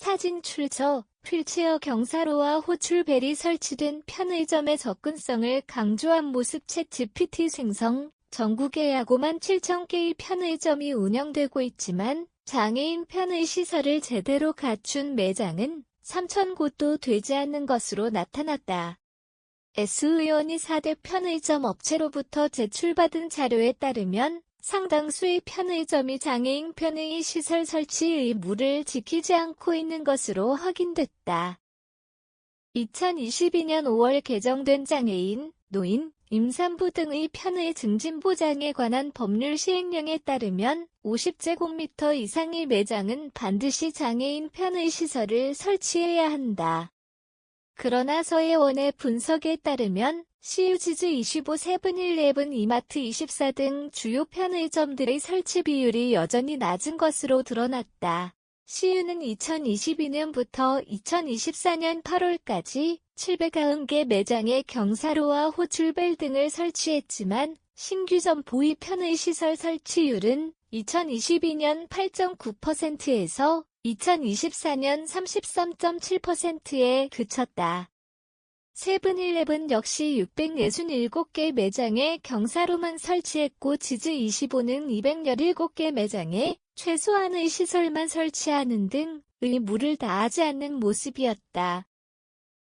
사진 출처, 휠체어 경사로와 호출벨이 설치된 편의점의 접근성을 강조한 모습. 챗GPT 생성. 전국에 약 57,000개의 편의점이 운영되고 있지만 장애인 편의시설을 제대로 갖춘 매장은 3,000곳도 되지 않는 것으로 나타났다. S 의원이 4대 편의점 업체로부터 제출받은 자료에 따르면 상당수의 편의점이 장애인 편의 시설 설치 의무를 지키지 않고 있는 것으로 확인됐다. 2022년 5월 개정된 장애인, 노인, 임산부 등의 편의 증진 보장에 관한 법률 시행령에 따르면 50제곱미터 이상의 매장은 반드시 장애인 편의 시설을 설치해야 한다. 그러나 서예원의 분석에 따르면 CU지즈 25, 세븐일레븐, 이마트 24 등 주요 편의점들의 설치 비율이 여전히 낮은 것으로 드러났다. CU는 2022년부터 2024년 8월까지 790개 매장에 경사로와 호출벨 등을 설치했지만 신규 점포의 편의시설 설치율은 2022년 8.9%에서 2024년 33.7%에 그쳤다. 세븐일레븐 역시 667개 매장에 경사로만 설치했고 지즈 25는 217개 매장에 최소한의 시설만 설치하는 등 의무를 다하지 않는 모습이었다.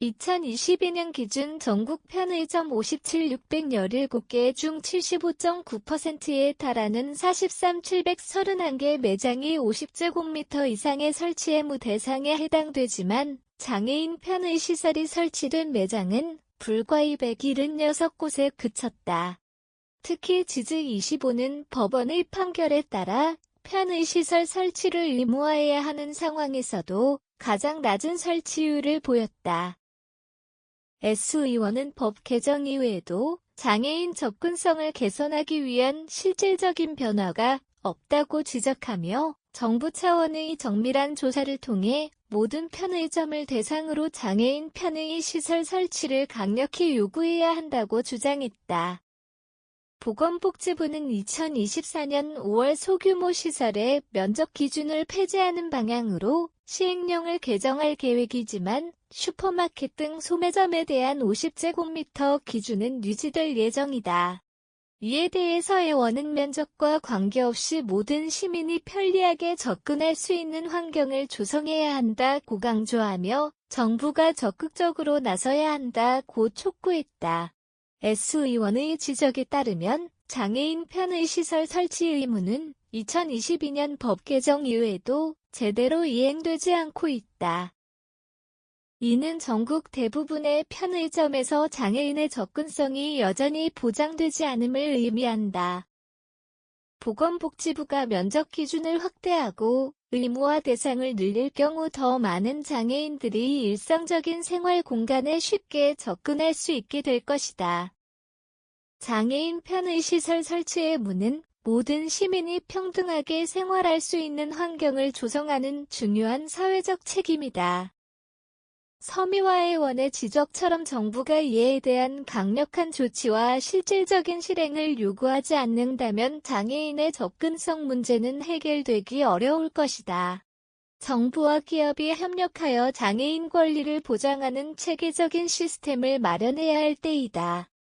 2022년 기준 전국 편의점 57,617개 중 75.9%에 달하는 43,731개 매장이 50제곱미터 이상의 설치 의무 대상에 해당되지만 장애인 편의 시설이 설치된 매장은 불과 276곳에 그쳤다. 특히 지즈 25는 법원의 판결에 따라 편의 시설 설치를 의무화해야 하는 상황에서도 가장 낮은 설치율을 보였다. S 의원은 법 개정 이후에도 장애인 접근성을 개선하기 위한 실질적인 변화가 없다고 지적하며 정부 차원의 정밀한 조사를 통해 모든 편의점을 대상으로 장애인 편의 시설 설치를 강력히 요구해야 한다고 주장했다. 보건복지부는 2024년 5월 소규모 시설의 면적 기준을 폐지하는 방향으로 시행령을 개정할 계획이지만 슈퍼마켓 등 소매점에 대한 50제곱미터 기준은 유지될 예정이다. 이에 대해 서예원은 면적과 관계없이 모든 시민이 편리하게 접근할 수 있는 환경을 조성해야 한다고 강조하며 정부가 적극적으로 나서야 한다고 촉구했다. S 의원의 지적에 따르면 장애인 편의 시설 설치 의무는 2022년 법 개정 이후에도 제대로 이행되지 않고 있다. 이는 전국 대부분의 편의점에서 장애인의 접근성이 여전히 보장되지 않음을 의미한다. 보건복지부가 면적 기준을 확대하고 의무화 대상을 늘릴 경우 더 많은 장애인들이 일상적인 생활 공간에 쉽게 접근할 수 있게 될 것이다. 장애인 편의시설 설치 의무는 모든 시민이 평등하게 생활할 수 있는 환경을 조성하는 중요한 사회적 책임이다. 서미화 의원의 지적처럼 정부가 이에 대한 강력한 조치와 실질적인 실행을 요구하지 않는다면 장애인의 접근성 문제는 해결되기 어려울 것이다. 정부와 기업이 협력하여 장애인 권리를 보장하는 체계적인 시스템을 마련해야 할 때이다.